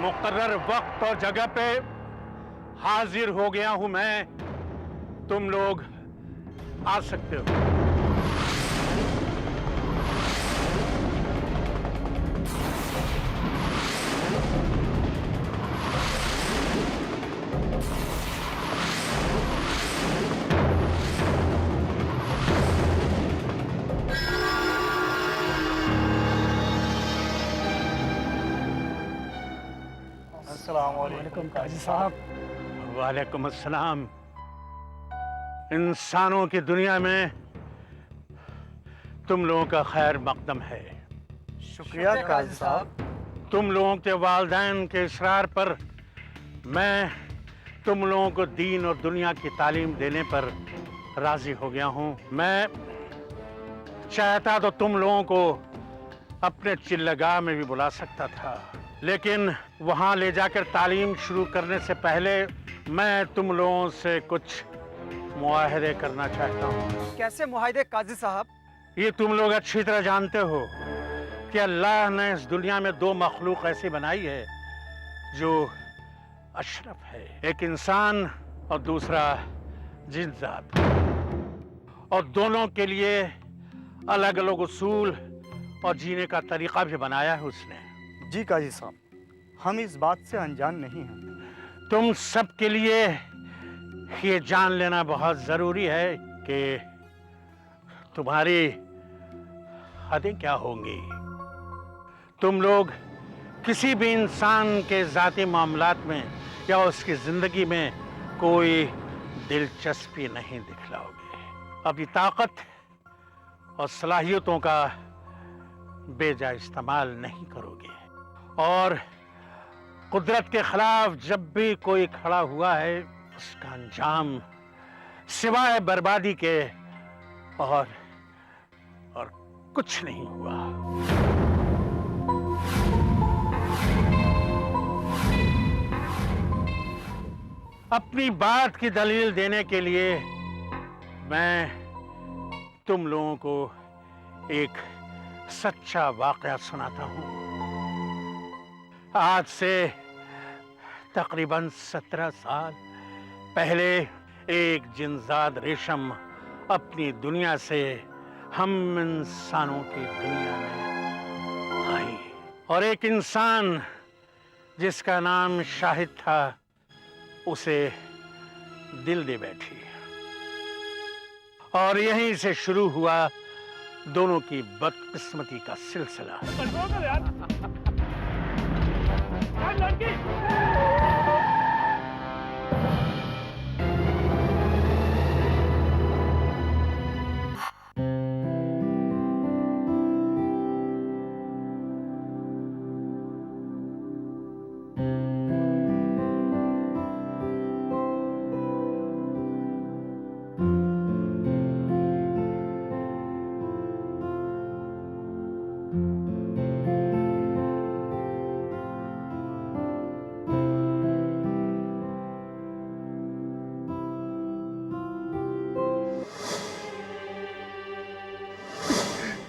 मुकर्रर वक्त और जगह पे हाजिर हो गया हूं मैं। तुम लोग आ सकते हो। अस्सलाम वालेकुम काजी साहब। वालेकुम अस्सलाम। इंसानों की दुनिया में तुम लोगों का खैर मकदम है। शुक्रिया काजी साहब। तुम लोगों के वालिदैन के इसरार पर मैं तुम लोगों को दीन और दुनिया की तालीम देने पर राजी हो गया हूं। मैं चाहता तो तुम लोगों को अपने चिल्लगाह में भी बुला सकता था, लेकिन वहां ले जाकर तालीम शुरू करने से पहले मैं तुम लोगों से कुछ मुआहदे करना चाहता हूँ। कैसे मुआहदे काजी साहब? ये तुम लोग अच्छी तरह जानते हो कि अल्लाह ने इस दुनिया में दो मखलूक ऐसी बनाई है जो अशरफ है, एक इंसान और दूसरा जिन्नात, और दोनों के लिए अलग अलग उसूल और जीने का तरीका भी बनाया है उसने। जी काजी साहब, हम इस बात से अनजान नहीं हैं। तुम सब के लिए ये जान लेना बहुत जरूरी है कि तुम्हारी हदें क्या होंगी। तुम लोग किसी भी इंसान के जाती मामलात में या उसकी जिंदगी में कोई दिलचस्पी नहीं दिखलाओगे। अपनी ताकत और सलाहियतों का बेजा इस्तेमाल नहीं करोगे, और कुदरत के खिलाफ जब भी कोई खड़ा हुआ है उसका अंजाम सिवाय बर्बादी के और कुछ नहीं हुआ। अपनी बात की दलील देने के लिए मैं तुम लोगों को एक सच्चा वाकया सुनाता हूं। आज से तकरीबन 17 साल पहले एक जिनजाद रेशम अपनी दुनिया से हम इंसानों की दुनिया में आई, और एक इंसान जिसका नाम शाहिद था उसे दिल दे बैठी, और यहीं से शुरू हुआ दोनों की बदकिस्मती का सिलसिला।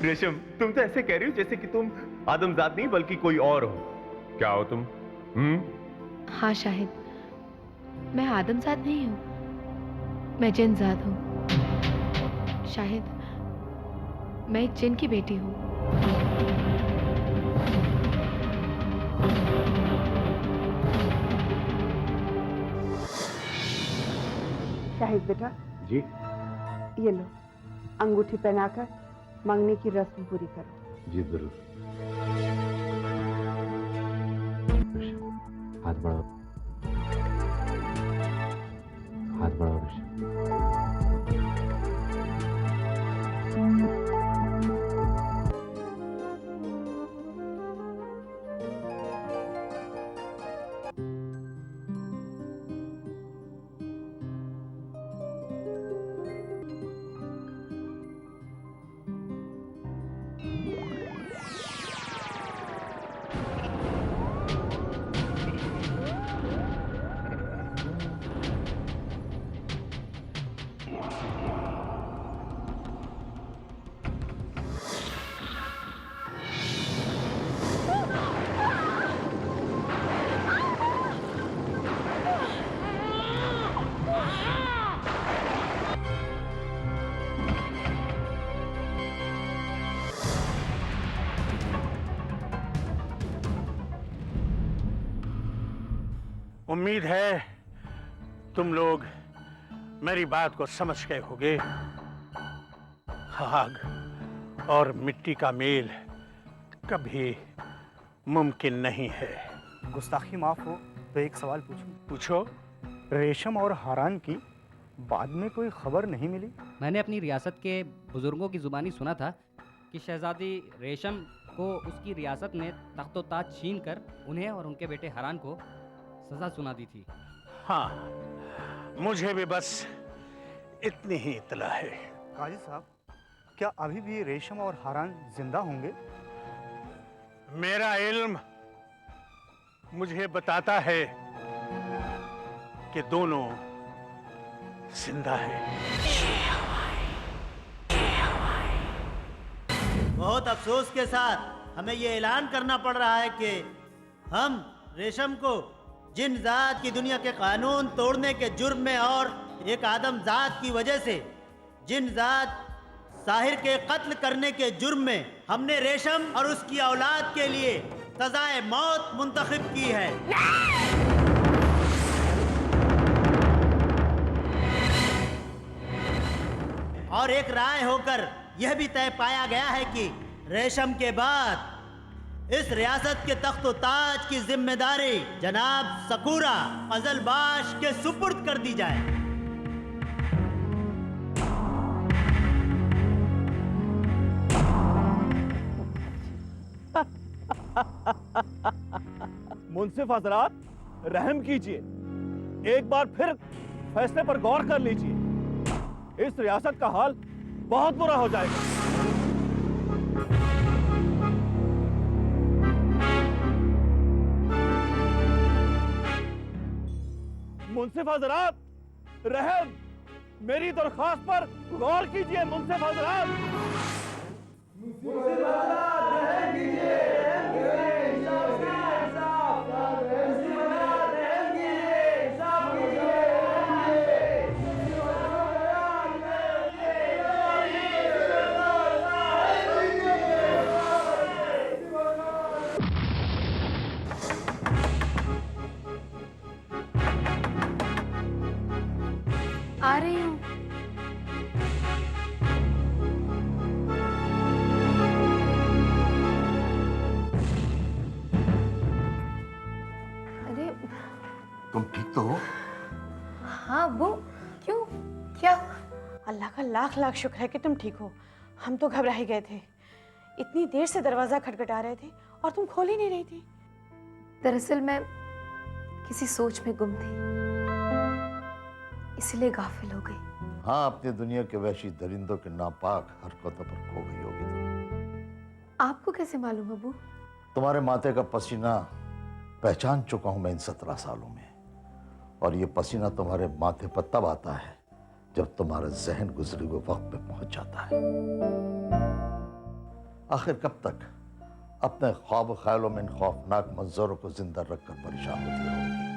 रेशम, तुम तो ऐसे कह रही हो जैसे कि तुम आदमजाद नहीं बल्कि कोई और हो। क्या हो तुम? हाँ शाहिद, मैं आदमजाद नहीं हूँ, मैं जिनजाद हूँ। शाहिद, मैं एक जिन की बेटी हूँ। शाहिद बेटा, जी ये लो, अंगूठी पहनाकर मांगने की रस्म पूरी करो। जी जरूर। हाथ बढ़ाओ, हाथ बढ़ाओ ऋषि। उम्मीद है तुम लोग मेरी बात को समझ गए होगे। आग और मिट्टी का मेल कभी मुमकिन नहीं है। गुस्ताखी माफ हो तो एक सवाल पूछूं? पूछो। रेशम और हारान की बाद में कोई खबर नहीं मिली? मैंने अपनी रियासत के बुजुर्गों की जुबानी सुना था कि शहजादी रेशम को उसकी रियासत ने तख्तो ताज छीन कर उन्हें और उनके बेटे हरान को सजा सुना दी थी। हाँ, मुझे भी बस इतनी ही इत्तला है। काजी साहब, क्या अभी भी रेशम और हारान जिंदा होंगे? मेरा इल्म मुझे बताता है कि दोनों जिंदा है। बहुत अफसोस के साथ हमें ये ऐलान करना पड़ रहा है कि हम रेशम को जिन जात की दुनिया के कानून तोड़ने के जुर्म में और एक आदम जात की वजह से जिन जात साहिर के कत्ल करने के जुर्म में हमने रेशम और उसकी औलाद के लिए सजाए मौत मुंतखब की है। और एक राय होकर यह भी तय पाया गया है कि रेशम के बाद इस रियासत के तख्तो ताज की जिम्मेदारी जनाब सकूरा अजलबाश के सुपुर्द कर दी जाए। मुंसिफ हजरात, रहम कीजिए, एक बार फिर फैसले पर गौर कर लीजिए। इस रियासत का हाल बहुत बुरा हो जाएगा। मुंसिफ हजरात, रहम, मेरी दरख्वास्त पर गौर कीजिए। मुंसिफ हजरात, रहम कीजिए। आ रही हूँ। अरे तुम ठीक तो हो? हाँ, वो क्यों, क्या? अल्लाह का लाख लाख शुक्र है कि तुम ठीक हो। हम तो घबरा ही गए थे। इतनी देर से दरवाजा खटखटा रहे थे और तुम खोल ही नहीं रही थी। दरअसल मैं किसी सोच में गुम थी, इसलिए गाफिल हो गई। हाँ, अपनी दुनिया के वहशी दरिंदों के नापाक हरकतों पर खो गई होगी तुम। आपको कैसे मालूम अबू? तुम्हारे माथे का पसीना पहचान चुका हूं मैं इन 17 सालों में, और ये पसीना तुम्हारे माथे पर तब आता है जब तुम्हारा जहन गुजरे हुए वक्त पे पहुंच जाता है। आखिर कब तक अपने ख्वाब ख्यालों में इन खौफनाक मंजरों को जिंदा रखकर परेशान होती रहोगी?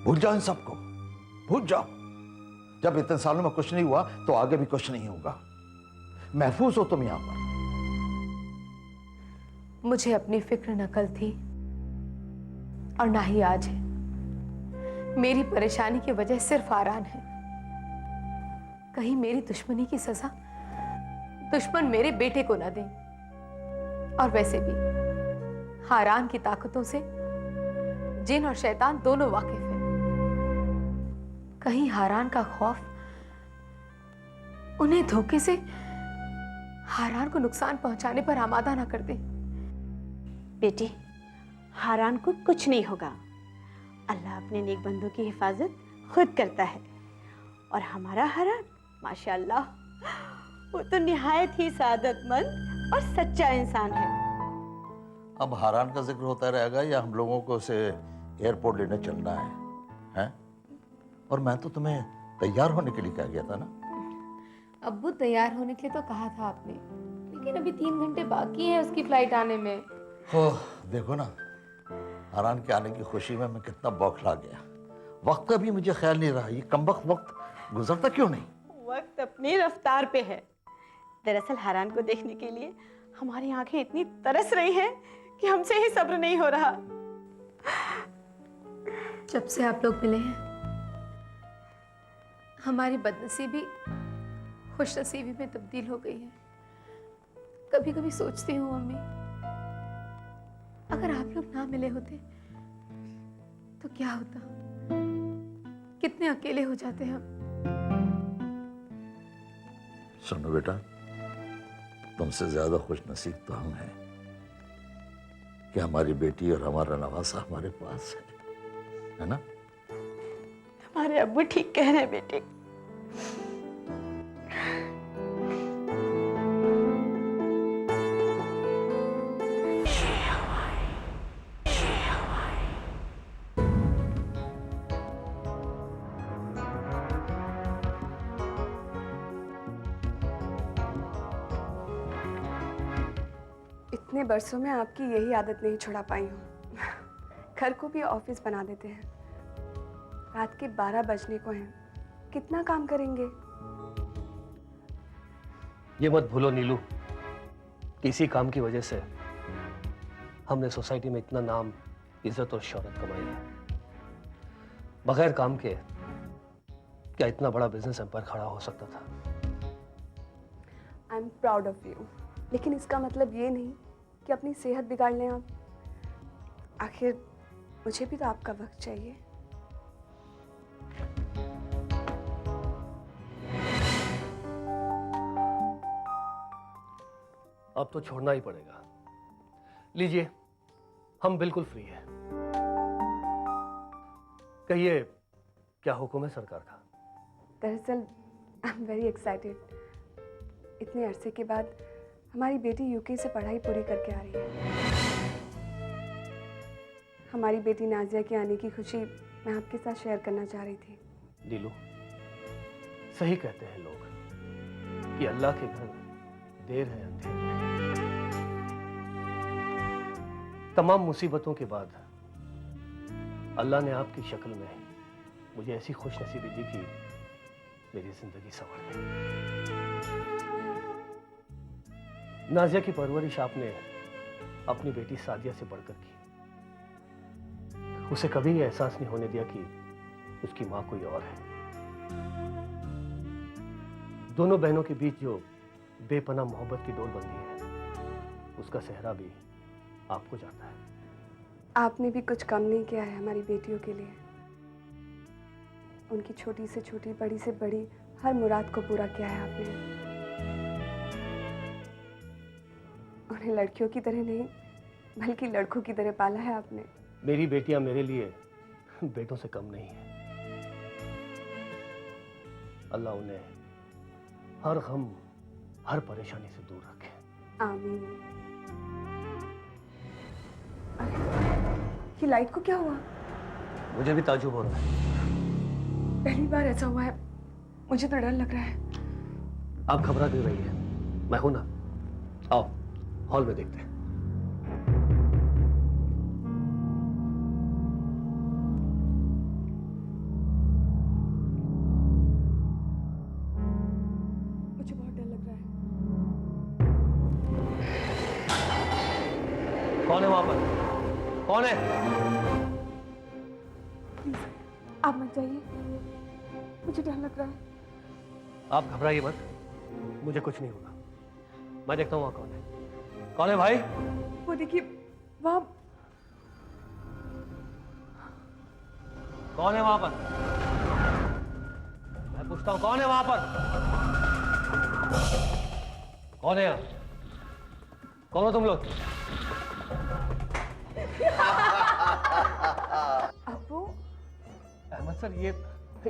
भूल जाओ इन सबको, भूल जाओ। जब इतने सालों में कुछ नहीं हुआ तो आगे भी कुछ नहीं होगा। महफूज हो तुम यहां पर। मुझे अपनी फिक्र न कल थी और ना ही आज है। मेरी परेशानी की वजह सिर्फ आरान है। कहीं मेरी दुश्मनी की सजा दुश्मन मेरे बेटे को ना दें। और वैसे भी हारान की ताकतों से जिन और शैतान दोनों वाकिफ हैं। कहीं हारान का खौफ उन्हें धोखे से हारान को नुकसान पहुंचाने पर आमादा ना कर दे। बेटी, हारान को कुछ नहीं होगा। अल्लाह अपने नेक बंदों की हिफाजत खुद करता है। और हमारा हारान माशाअल्लाह, वो तो निहायत ही सादतमंद और सच्चा इंसान है। अब हारान का जिक्र होता रहेगा या हम लोगों को उसे एयरपोर्ट लेने चलना है, हैं? और मैं तो तुम्हें तैयार होने के लिए कह गया था ना। अब्बू, तैयार होने के लिए तो कहा था आपने, लेकिन अभी 3 घंटे बाकी है उसकी फ्लाइट आने में। ओह, देखो ना, हारान के आने की खुशी में मैं कितना बौखला गया। वक्त का भी मुझे ख्याल नहीं रहा। ये कमबख्त वक्त गुजरता क्यों नहीं? वक्त अपनी रफ्तार पे है। दरअसल हारान को देखने के लिए हमारी आंखें इतनी तरस रही हैं कि हमसे ही सब्र नहीं हो रहा। जब से आप लोग मिले हैं हमारी बदनसीबी खुशनसीबी में तब्दील हो गई है। कभी कभी सोचती हूँ मम्मी, अगर आप लोग ना मिले होते तो क्या होता, कितने अकेले हो जाते हम। सुनो बेटा, तुमसे ज्यादा खुश नसीब तो हम हैं कि हमारी बेटी और हमारा नवासा हमारे पास है ना? हमारे अब्बू ठीक कह रहे हैं बेटी। इतने बरसों में आपकी यही आदत नहीं छुड़ा पाई हूँ। घर को भी ऑफिस बना देते हैं। रात के 12 बजने को हैं, कितना काम करेंगे? ये मत भूलो नीलू, इसी काम की वजह से हमने सोसाइटी में इतना नाम, इज्जत और शोहरत कमाई है। बगैर काम के क्या इतना बड़ा बिजनेस एम्पायर खड़ा हो सकता था? I am proud of you, लेकिन इसका मतलब ये नहीं कि अपनी सेहत बिगाड़ लें आप। आखिर मुझे भी तो आपका वक्त चाहिए। अब तो छोड़ना ही पड़ेगा। लीजिए, हम बिल्कुल फ्री हैं। कहिए, क्या हुक्म है सरकार का? दरअसल आई एम वेरी एक्साइटेड। इतने अरसे के बाद हमारी बेटी यूके से पढ़ाई पूरी करके आ रही है। हमारी बेटी नाजिया के आने की खुशी मैं आपके साथ शेयर करना चाह रही थी। नीलू, सही कहते हैं लोग कि अल्लाह के घर देर है अंधेर है। तमाम मुसीबतों के बाद अल्लाह ने आपकी शक्ल में मुझे ऐसी खुशनसीबी दी कि मेरी जिंदगी संवर गई। नाजिया की परवरिश आपने अपनी बेटी सादिया से बढ़कर की। उसे कभी ये एहसास नहीं होने दिया कि उसकी मां कोई और है। दोनों बहनों के बीच जो बेपनाह मोहब्बत की डोर बंधी है, उसका सेहरा भी आपको जाता है। आपने भी कुछ कम नहीं किया है हमारी बेटियों के लिए। उनकी छोटी से छोटी, बड़ी से बड़ी हर मुराद को पूरा किया है आपने। उन्हें लड़कियों की तरह नहीं, बल्कि लड़कों की तरह पाला है आपने। मेरी बेटियां मेरे लिए बेटों से कम नहीं है। अल्लाह उन्हें हर गम, हर परेशानी से दूर रखे। आमीन। ये लाइट को क्या हुआ? मुझे भी ताज्जुब हो रहा है। पहली बार ऐसा हुआ है, मुझे तो डर लग रहा है। आप घबरा क्यों रही है? मैं हूं ना। आओ, हॉल में देखते हैं। मुझे बहुत डर लग रहा है। कौन है वहां पर? कौन है? प्लीज आप मत जाइए, मुझे डर लग रहा है। आप घबराइए मत, मुझे कुछ नहीं होगा। मैं देखता हूं वहां कौन है। कौन है भाई? वो देखिए, वहां। कौन है वहां पर? मैं पूछता हूं, कौन है वहां पर? कौन है यहाँ? कौन हो तुम लोग? अब्बू। अहमद सर,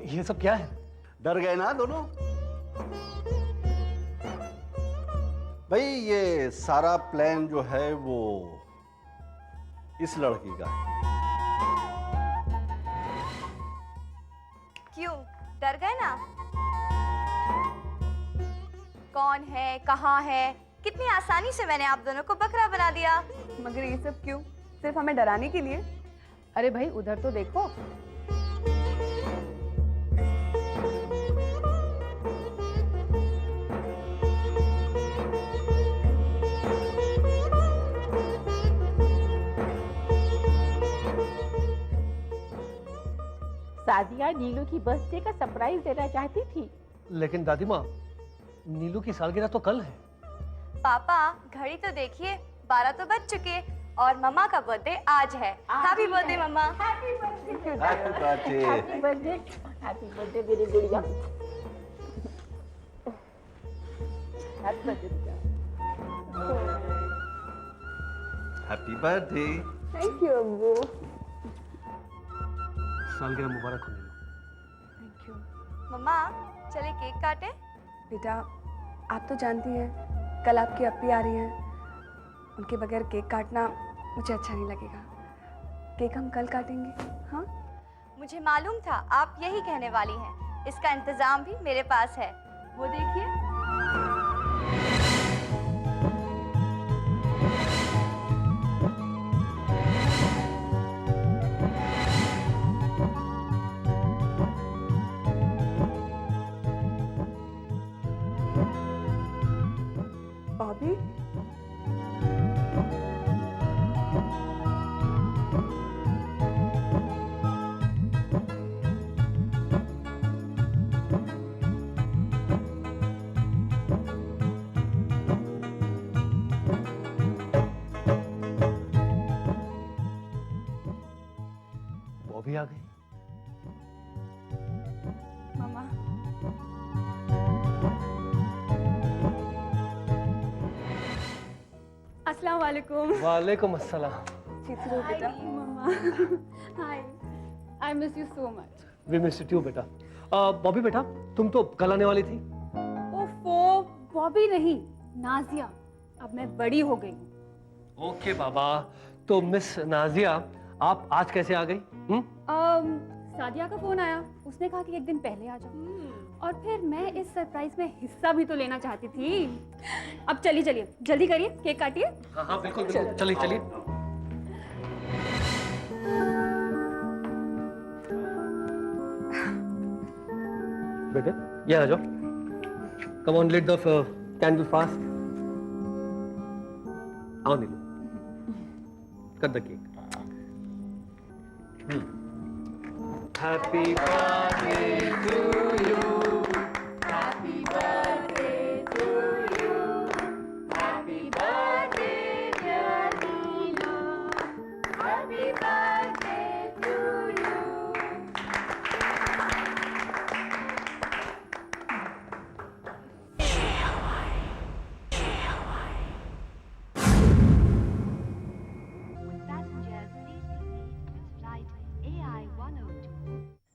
ये सब क्या है? डर गए ना दोनों? भाई ये सारा प्लान जो है वो इस लड़की का है। क्यों डर गए ना? कौन है, कहाँ है? कितनी आसानी से मैंने आप दोनों को बकरा बना दिया। मगर ये सब क्यों? सिर्फ हमें डराने के लिए? अरे भाई उधर तो देखो। सादिया नीलू की बर्थडे का सरप्राइज देना चाहती थी। लेकिन दादी माँ, नीलू की सालगिरह तो कल है। पापा घड़ी तो देखिए, 12 तो बज चुके और मम्मा का बर्थडे आज है। हैप्पी बर्थडे मम्मा। Happy birthday. Happy birthday. Happy birthday मेरी गुड़िया। Happy birthday. Happy birthday. Thank you अब्बू। सालगिरह मुबारक हो नीलू। Thank you. मम्मा चले केक काटे। बेटा आप तो जानती हैं कल आपकी अपी आ रही हैं, उनके बगैर केक काटना मुझे अच्छा नहीं लगेगा। केक हम कल काटेंगे। हाँ मुझे मालूम था आप यही कहने वाली हैं। इसका इंतजाम भी मेरे पास है, वो देखिए। बॉबी वो भी आ गई। मामा अस्सलाम वालेकुम। वालेकुम अस्सलाम। चित्रू बेटा। Hi, I miss you so much. We miss you बेटा। बॉबी बेटा, तुम तो कल आने वाली थी। ओफो, बॉबी नहीं, नाजिया। अब मैं बड़ी हो गई हूँ। ओके बाबा, तो मिस नाजिया आप आज कैसे आ गई? सादिया का फोन आया, उसने कहा कि एक दिन पहले आ जाओ, और फिर मैं इस सरप्राइज में हिस्सा भी तो लेना चाहती थी। अब चलिए चलिए, जल्दी करिए, केक काटिए। हाँ हाँ बिल्कुल बिल्कुल, चलिए चलिए। बेटे ये आ जाओ। Come on, lit the candle fast. आओ Neelu, cut the cake. Happy birthday to you. Happy birthday to you. Happy birthday dear Neelu. Happy birthday to you.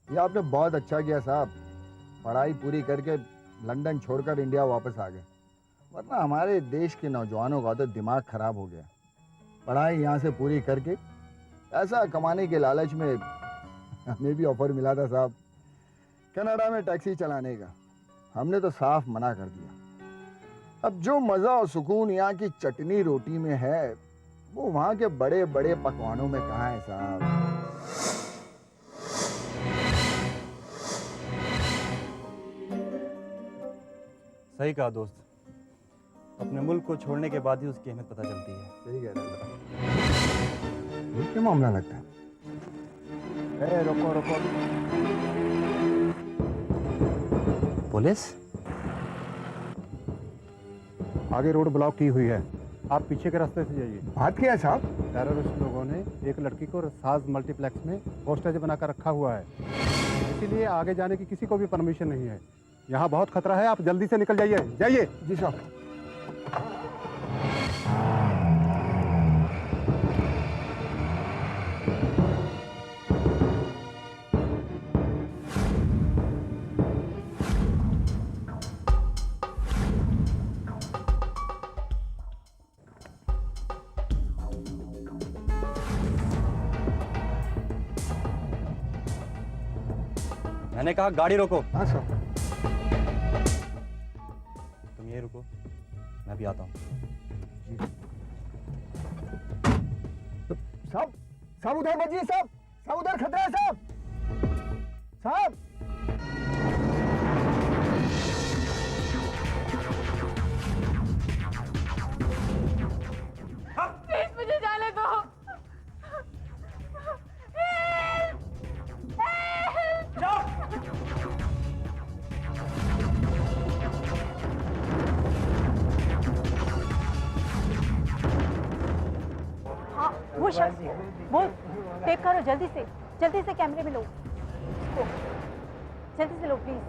ये आपने बहुत अच्छा किया साहब, पढ़ाई पूरी करके लंदन छोड़कर इंडिया वापस आ गए, वरना हमारे देश के नौजवानों का तो दिमाग खराब हो गया। पढ़ाई यहाँ से पूरी करके पैसा कमाने के लालच में हमें भी ऑफर मिला था साहब कनाडा में टैक्सी चलाने का, हमने तो साफ मना कर दिया। अब जो मज़ा और सुकून यहाँ की चटनी रोटी में है वो वहाँ के बड़े बड़े पकवानों में कहाँ है साहब। सही कहा दोस्त, अपने मुल्क को छोड़ने के बाद ही उसकी अहमियत पता चलती है। सही कह रहे हो। ये क्या मामला लगता है? रुको रुको, पुलिस आगे रोड ब्लॉक की हुई है, आप पीछे के रास्ते से जाइए। बात क्या है साहब? टेररिस्ट लोगों ने एक लड़की को साज मल्टीप्लेक्स में होस्टेज बनाकर रखा हुआ है, इसीलिए आगे जाने की किसी को भी परमिशन नहीं है। यहाँ बहुत खतरा है, आप जल्दी से निकल जाइए। जाइए। जी साहब। मैंने कहा गाड़ी रोको। हाँ सर। तुम ये रुको, मैं भी आता हूँ। साहब, साहब उधर बजिए साहब, साहब उधर खतरा है साहब, साहब। प्लीज मुझे जाने दो। वो शख्स, वो टेप करो जल्दी से कैमरे में लो उसको, जल्दी से लो प्लीज।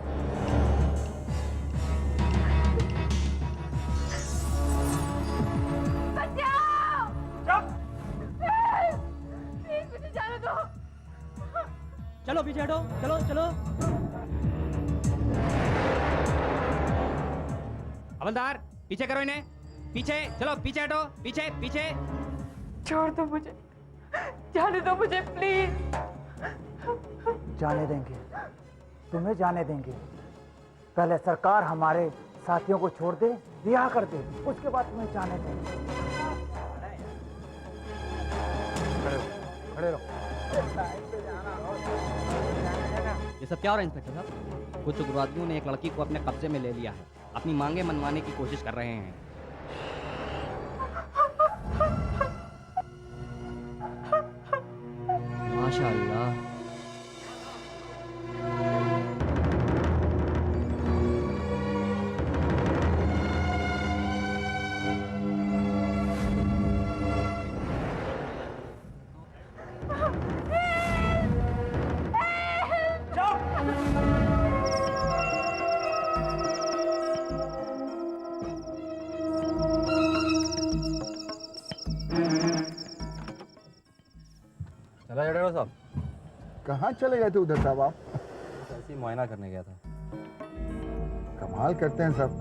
मुझे जाने दो। चलो पीछे हटो, चलो चलो। हवलदार पीछे करो इन्हें, पीछे चलो, पीछे हटो, पीछे पीछे। छोड़ दो मुझे, जाने दो मुझे प्लीज। जाने देंगे, तुम्हें जाने देंगे। पहले सरकार हमारे साथियों को छोड़ दे, रिहा कर दे, उसके बाद तुम्हें जाने देंगे। खड़े रहो। ये सब क्या हो रहा है इंस्पेक्टर साहब? कुछ उग्रवादियों ने एक लड़की को अपने कब्जे में ले लिया है, अपनी मांगे मनवाने की कोशिश कर रहे हैं। माशाअल्लाह। चला डॉक्टर साहब? कहाँ चले गए थे उधर साहब आप? ऐसे ही मुआयना करने गया था। कमाल करते हैं सब,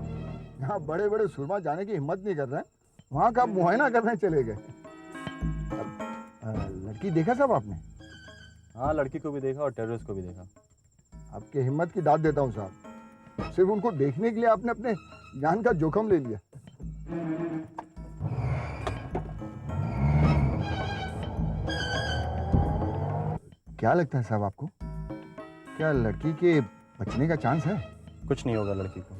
यहाँ बड़े बड़े सुरमा जाने की हिम्मत नहीं कर रहे हैं, वहाँ का मुआयना करने चले गए। लड़की देखा साहब आपने? हाँ, लड़की को भी देखा और टेररिस्ट को भी देखा। आपकी हिम्मत की दाद देता हूँ साहब, सिर्फ उनको देखने के लिए आपने अपने जान का जोखम ले लिया। क्या लगता है साहब आपको, क्या लड़की के बचने का चांस है? कुछ नहीं होगा लड़की को।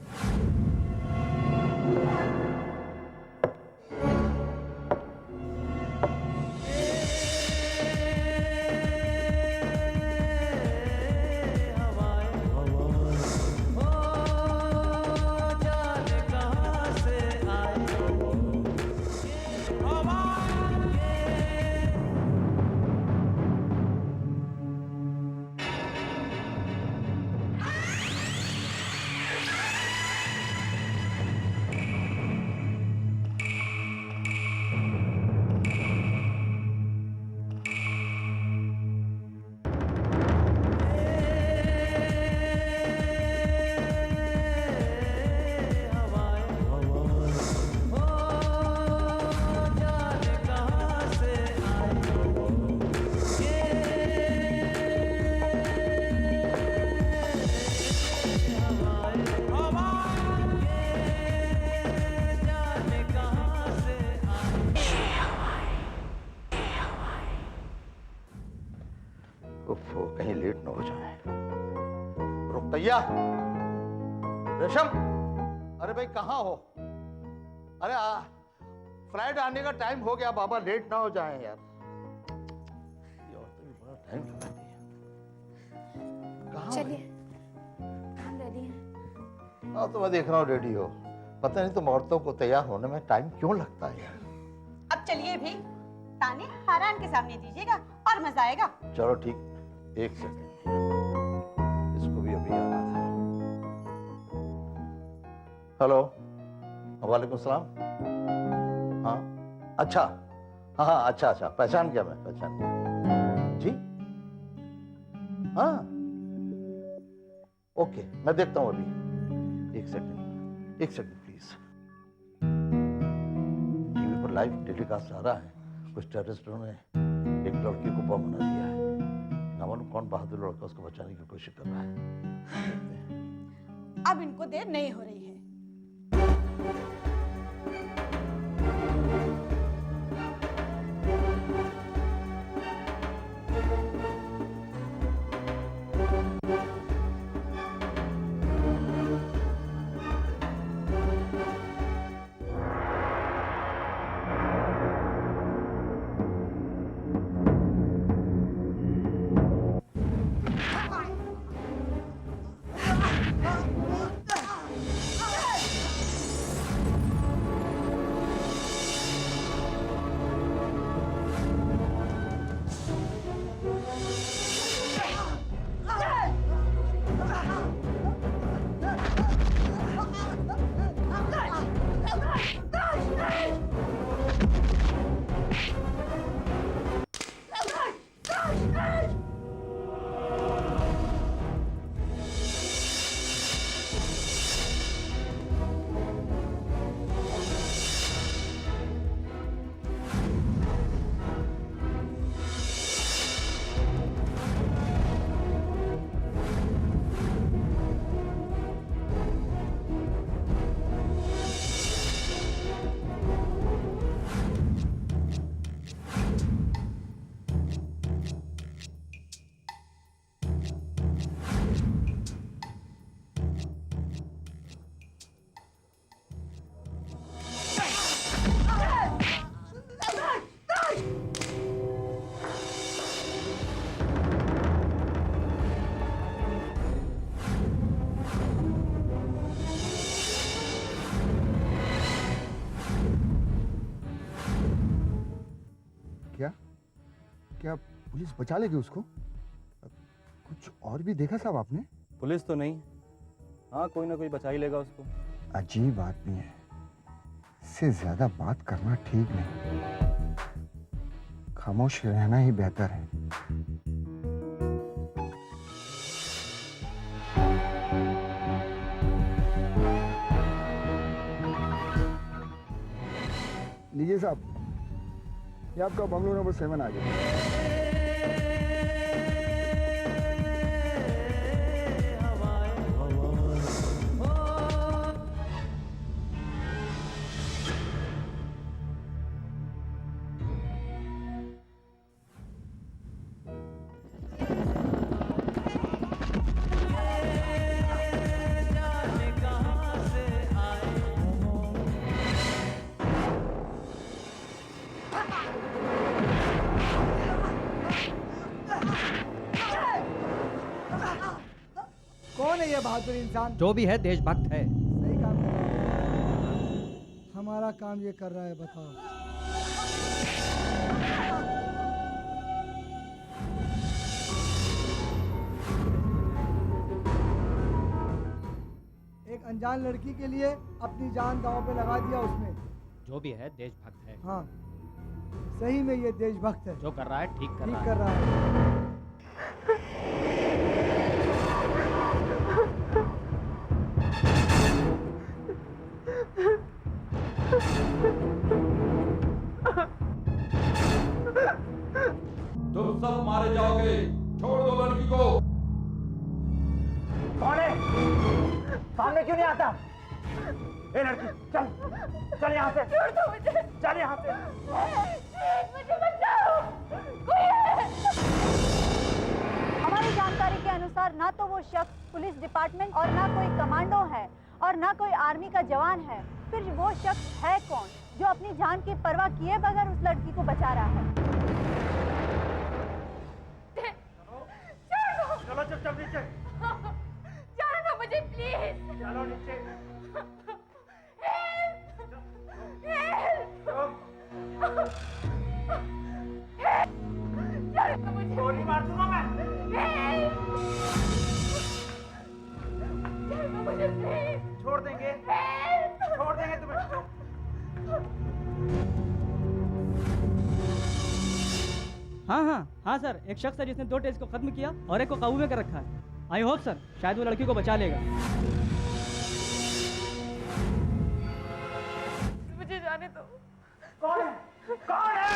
कहीं लेट न हो जाए। रुकैया, रेशम, अरे भाई कहाँ हो? अरे फ्लाइट आने का टाइम हो गया बाबा, लेट ना हो जाए यार। ये औरतें भी बड़ा टाइम लगाती हैं। कहाँ हो? चलिए, हम रेडी हैं। हाँ तो मैं देख रहा हूँ रेडी हो। पता नहीं तुम औरतों को तैयार होने में टाइम क्यों लगता है यार। अब चलिए भी, ताने हारान के सामने दीजिएगा और मजा आएगा। चलो ठीक, एक सेकंड, इसको भी अभी आना था। हेलो, वालेकुम सलाम। हाँ अच्छा, हाँ अच्छा अच्छा, पहचान गया, मैं पहचान गया जी। हाँ ओके, मैं देखता हूँ अभी। एक सेकंड प्लीज। टीवी पर लाइव टेलीकास्ट आ रहा है, कुछ टेररिस्टों ने एक लड़की को बम बना दिया है। ना मालूम कौन बहादुर लड़का उसको बचाने की कोशिश कर रहा है। अब इनको देर नहीं हो रही है। क्या पुलिस बचा लेगी उसको? कुछ और भी देखा साहब आपने? पुलिस तो नहीं, हाँ कोई ना कोई बचा ही लेगा उसको। अजीब आदमी है, इससे ज्यादा बात करना ठीक नहीं, खामोश रहना ही बेहतर है। लीजिए साहब, ये आपका बंगलो नंबर 7 आ गया। कौन है ये बहादुर इंसान? जो भी है देशभक्त है। सही काम कर रहा है। हमारा काम ये कर रहा है, बताओ। एक अनजान लड़की के लिए अपनी जान दांव पे लगा दिया उसने। जो भी है देशभक्त है। हाँ, सही में ये देशभक्त है। जो कर रहा है ठीक कर रहा है। ठीक कर रहा है। तुम सब मारे जाओगे, छोड़ दो लड़की को। कौन है? सामने क्यों नहीं आता? ए लड़की, चल चल यहाँ से। छोड़ दो मुझे। चल यहाँ से। मुझे बचाओ, कोई है? हमारी जानकारी के अनुसार ना तो वो शख्स पुलिस डिपार्टमेंट और ना कोई कमांडो है और ना कोई आर्मी का जवान है। फिर वो शख्स है कौन जो अपनी जान की परवाह किए बगैर उस लड़की को बचा रहा है? चलो चुपचाप नीचे। जाने दो मुझे प्लीज। चलो नीचे। जाने दो मुझे। गोली मार दूंगा मैं। जाने दो मुझे प्लीज। छोड़ देंगे, छोड़ देंगे तुम्हें। हाँ सर, एक शख्स है जिसने 2 टेस्ट को खत्म किया और एक को काबू में कर रखा है। आई होप सर शायद वो लड़की को बचा लेगा। मुझे जाने दो। कौन है? कौन है?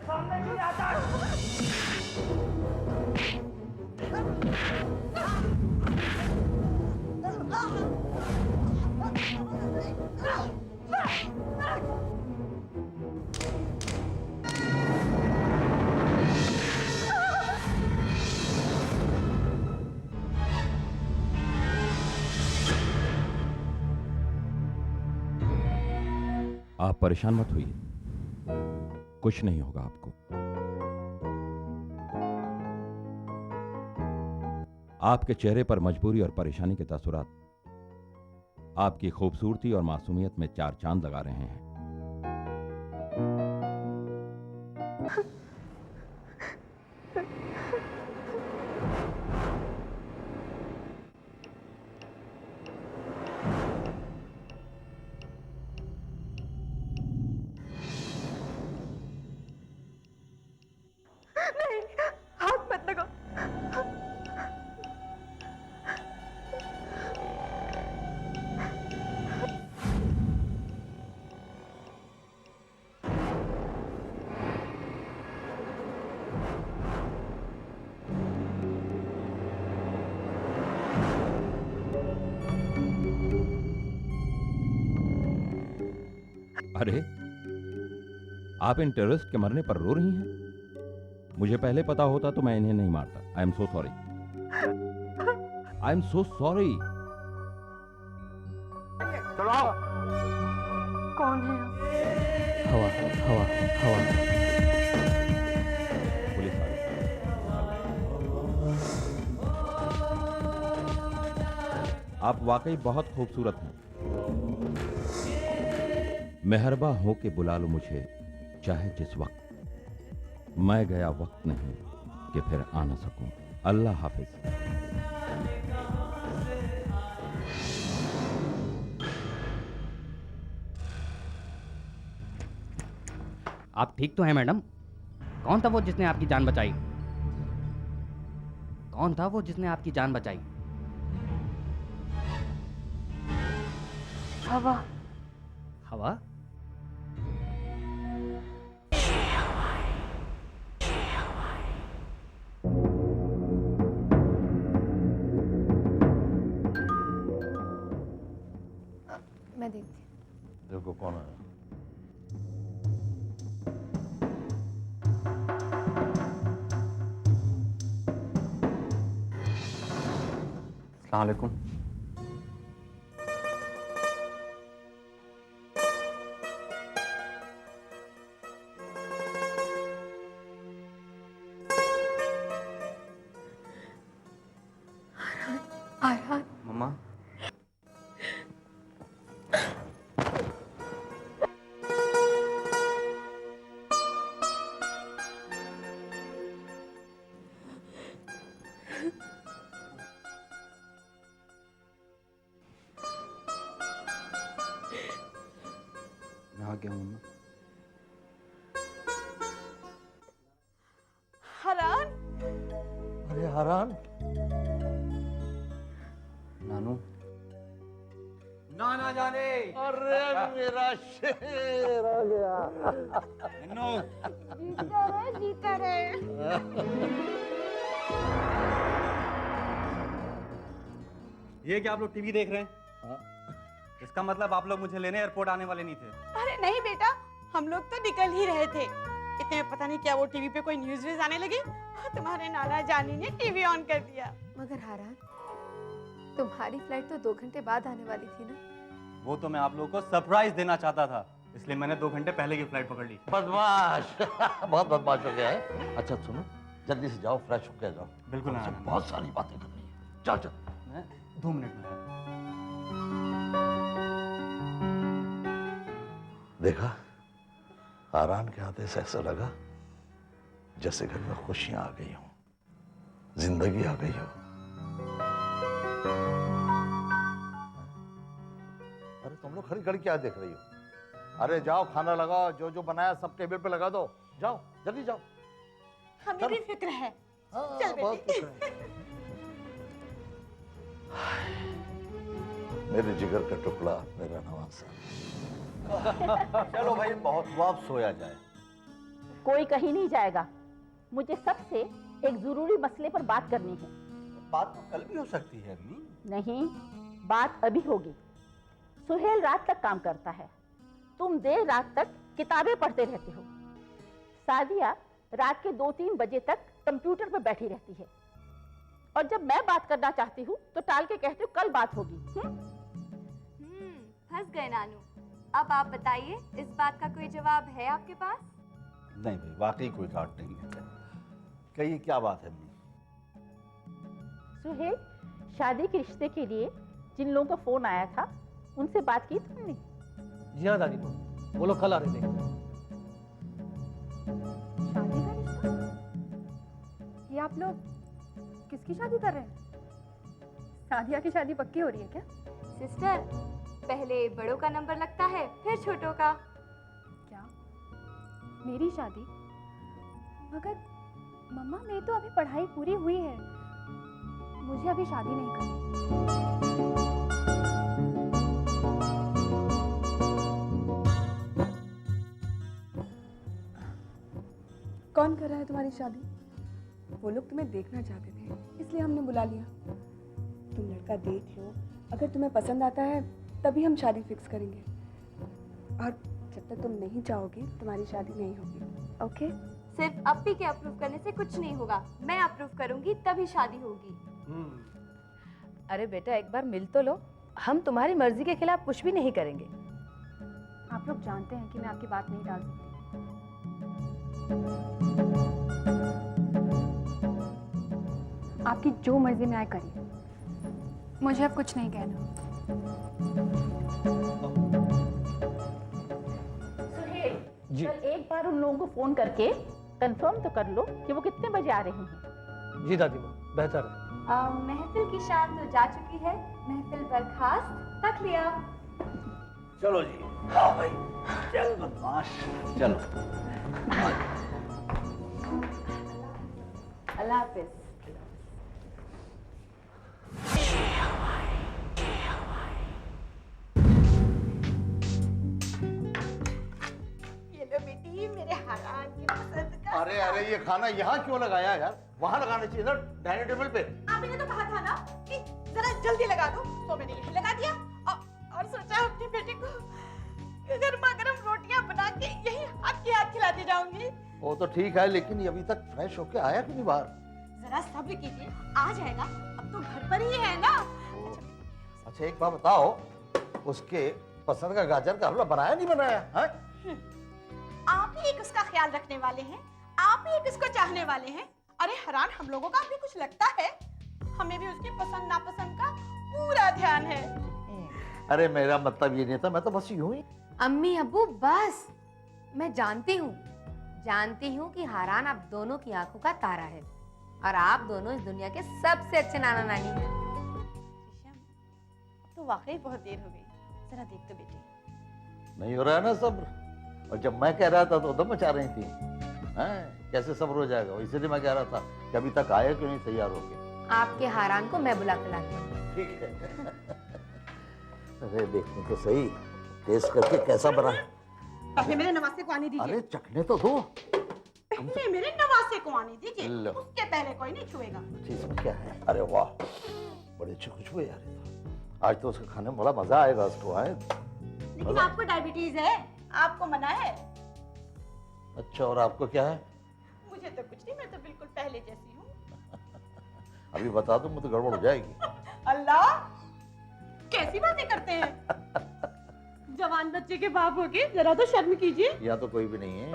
सामने क्यों नहीं आता? आप परेशान मत होइए, कुछ नहीं होगा आपको। आपके चेहरे पर मजबूरी और परेशानी के तासुरात आपकी खूबसूरती और मासूमियत में 4 चांद लगा रहे हैं। नहीं, हाथ मत लगाओ। अरे, आप इन टेररिस्ट के मरने पर रो रही हैं? मुझे पहले पता होता तो मैं इन्हें नहीं मारता। I am so sorry. I am so sorry. चलो आओ। कौन है आप? हवा हवा हवा। पुलिस आ गई। आप वाकई बहुत खूबसूरत हैं। मेहरबा हो के बुला लो मुझे चाहे जिस वक्त। मैं गया वक्त नहीं कि फिर आ ना सकूं। अल्लाह हाफिज। आप ठीक तो हैं मैडम? कौन था वो जिसने आपकी जान बचाई? कौन था वो जिसने आपकी जान बचाई? हवा। हवा? मैं देखती। देखो कौन है। अस्सलाम वालेकुम। आरान। मम्मा। मैं आ गया हूँ मम्मा। हरान। अरे हरान। नानू। नाना जाने। अरे मेरा शेर आ गया। जीता रहे। ये क्या आप लोग टीवी देख रहे हैं? इसका मतलब आप लोग मुझे लेने एयरपोर्ट आने वाले नहीं थे? अरे नहीं बेटा, हम लोग तो निकल ही रहे थे। इतने में पता नहीं क्या वो टीवी पे कोई न्यूज़ व्यूज आने लगी, तुम्हारे नाना जानी ने टीवी ऑन कर दिया। मगर हारान, तुम्हारी फ्लाइट तो 2 घंटे बाद आने वाली थी ना? वो तो मैं आप लोगों को सरप्राइज देना चाहता था, इसलिए मैंने 2 घंटे पहले की फ्लाइट पकड़ ली। बदमाश। बहुत बदमाश हो गया है। अच्छा सुनो, जल्दी से जाओ, फ्रेश होकर जाओ। बिल्कुल हमसे बहुत सारी बातें करनी है। जाओ जाओ। मैं 2 मिनट में। देखा, आरान के आते से ऐसा लगा जैसे घर में खुशियां आ गई हों, जिंदगी आ गई हो। अरे तुम लोग खड़ी खड़ी क्या देख रही हो? अरे जाओ, खाना लगाओ, जो जो बनाया सब टेबल पे लगा दो। जाओ जल्दी जाओ। हमें भी फिक्र है। चल बहुत बेटी। फिक्र मेरे जिगर का टुकड़ा, मेरा नवासा। चलो भाई, बहुत हुआ, अब सोया जाए। कोई कहीं नहीं जाएगा। मुझे सबसे एक जरूरी मसले पर बात करनी है। बात तो कल भी हो सकती है अम्मी। नहीं, बात अभी होगी। सुहेल रात तक काम करता है, तुम देर रात तक किताबें पढ़ते रहते हो। सादिया रात के 2-3 बजे तक कंप्यूटर पर बैठी रहती है, और जब मैं बात करना चाहती हूँ तो टाल के कहती हूँ कल बात होगी। फंस गए नानू। अब आप बताइए, इस बात का कोई जवाब है आपके पास? नहीं भाई, वाकई कोई डाउट नहीं है। कहिए क्या बात है अम्मी? सुहेल, शादी के रिश्ते के लिए जिन लोगों का फोन आया था उनसे बात की तुमने? जी हाँ दादी, वो लोग कल आ रहे थे। शादी का रिश्ता? आप लोग किसकी शादी कर रहे हैं? सादिया की शादी पक्की हो रही है क्या? सिस्टर, पहले बड़ों का नंबर लगता है, फिर छोटों का। क्या मेरी शादी? मगर मम्मा, मेरी तो अभी पढ़ाई पूरी हुई है, मुझे अभी शादी नहीं करनी। कौन कर रहा है तुम्हारी शादी? वो लोग तुम्हें देखना चाहते थे, इसलिए हमने बुला लिया। तुम लड़का देख लो, अगर तुम्हें पसंद आता है तभी हम शादी फिक्स करेंगे, और जब तक तुम नहीं चाहोगी तुम्हारी शादी नहीं होगी। ओके? सिर्फ अप्पी के अप्रूव करने से कुछ नहीं होगा, मैं अप्रूव करूंगी तभी शादी होगी। अरे बेटा, एक बार मिल तो लो, हम तुम्हारी मर्जी के खिलाफ कुछ भी नहीं करेंगे। आप लोग जानते हैं कि मैं आपकी बात नहीं टाल सकती। आपकी जो मर्जी में आए करिए, मुझे अब कुछ नहीं कहना। सुहेल, जी। कल एक बार उन लोगों को फोन करके कंफर्म तो कर लो कि वो कितने बजे आ रहे हैं। जी दादी माँ, बेहतर है। महफिल की शाम तो जा चुकी है, महफिल बर्खास्त, तक लिया। चलो जी, आओ भाई, चल बदमाश, चलो। अल्लाह हाफिज। ये लो बेटी, मेरे हारान की पसंद का। अरे अरे, ये खाना यहाँ क्यों लगाया यार? वहाँ लगाना चाहिए ना, डाइनिंग टेबल पे। आपने तो कहा था ना कि जरा जल्दी लगा दो, तो मैंने यही लगा दिया, और सोचा अपने बेटे को गर्मा गर्म रोटियां बना के यही हाथ के हाथ खिलाती जाऊंगी। वो तो ठीक है, लेकिन ये अभी तक फ्रेश होके आया क्यों नहीं बाहर? जरा सब्र कीजिए, आ जाएगा, अब तो घर पर ही है ना। अच्छा एक बात बताओ, उसके पसंद का गाजर का हलवा बनाया नहीं बनाया? हाँ? आप ही एक उसका ख्याल रखने वाले हैं, आप ही एक उसको चाहने वाले हैं। अरे हरान, हम लोगों का भी कुछ लगता है, हमें भी उसकी पसंद नापसंद का पूरा ध्यान है। अरे मेरा मतलब ये नहीं था, मैं तो बस यूं ही। अम्मी अब्बू बस, मैं जानती हूँ कि हारान आप दोनों की आंखों का तारा है, और आप दोनों इस दुनिया के सबसे अच्छे नाना नानी हैं। तो वाकई बहुत देर हो गई, जरा देख तो बेटे। नहीं हो रहा है ना सब्र? और जब मैं कह रहा था तो दम मचा रही थी। हैं? कैसे सब्र हो जाएगा? इसलिए मैं कह रहा था कि अभी तक आए क्यों नहीं तैयार होके। आपके हारान को मैं बुला के लाती हूँ। ठीक है। अरे देखने तो सही, टेस्ट करके कैसा बना है। पहले मेरे नवासे को आने दीजिए। अरे चखने तो दो। पहले मेरे नवासे को आने दीजिए, लो। उसके पहले कोई नहीं छुएगा। इसमें क्या है? अरे वाह, बड़ी अच्छी खुशबू है यार। आज तो उसके खाने में बड़ा मजा आएगा उसको। आए लेकिन आपको डायबिटीज है, आपको मना है। अच्छा, और आपको क्या है? मुझे तो कुछ नहीं, मैं तो बिल्कुल पहले जैसी हूँ। अभी बता दूं तो गड़बड़ हो जाएगी। अल्लाह, कैसी बातें करते हैं? जवान बच्चे के बाप होके जरा तो शर्म कीजिए। यहाँ तो कोई भी नहीं है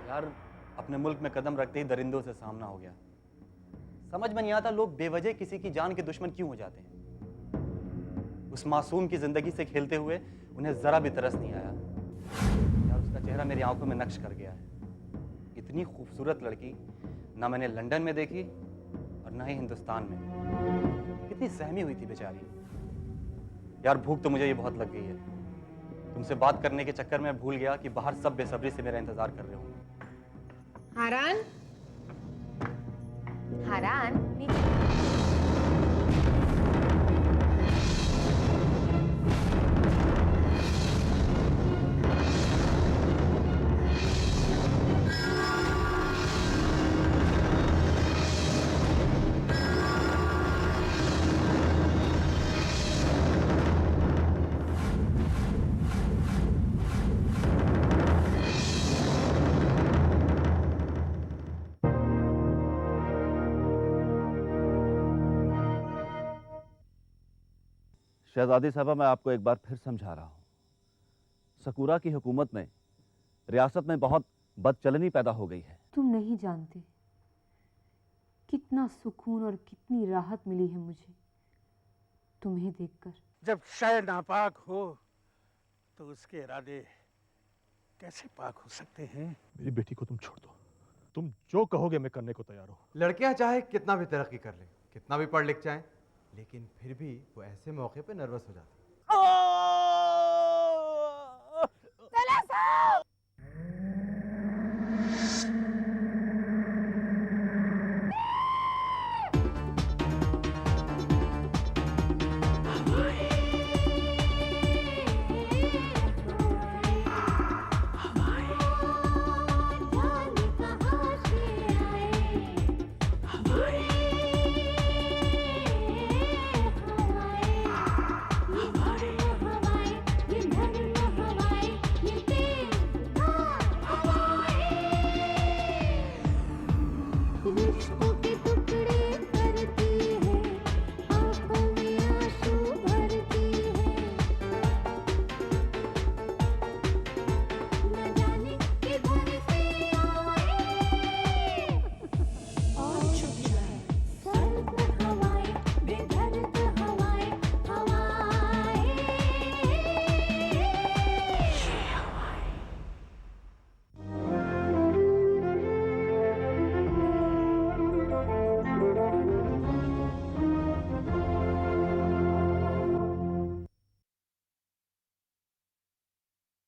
यार, अपने मुल्क में कदम रखते ही दरिंदों से सामना हो गया। समझ में नहीं आता लोग बेवजह किसी की जान के दुश्मन क्यों हो जाते हैं। उस मासूम की जिंदगी से खेलते हुए उन्हें जरा भी तरस नहीं आया। यार, उसका चेहरा मेरी आंखों में नक्श कर गया है। इतनी खूबसूरत लड़की ना मैंने लंदन में देखी और ना ही हिंदुस्तान में। कितनी सहमी हुई थी बेचारी। यार, भूख तो मुझे ये बहुत लग गई है। तुमसे बात करने के चक्कर में भूल गया कि बाहर सब बेसब्री से मेरा इंतजार कर रहे हो। हारान, हारान, नीचे। शहजादी साहबा, मैं आपको एक बार फिर समझा रहा हूँ, सकूरा की हुकूमत में रियासत में बहुत बदचलनी पैदा हो गई है। तुम नहीं जानते कितना सुकून और कितनी राहत मिली है मुझे तुम्हें देखकर। जब शय नापाक हो तो उसके इरादे कैसे पाक हो सकते हैं? मेरी बेटी को तुम छोड़ दो, तुम जो कहोगे मैं करने को तैयार हूँ। लड़कियां चाहे कितना भी तरक्की कर ले, कितना भी पढ़ लिख जाएं, लेकिन फिर भी वो ऐसे मौके पे नर्वस हो जाती हैं।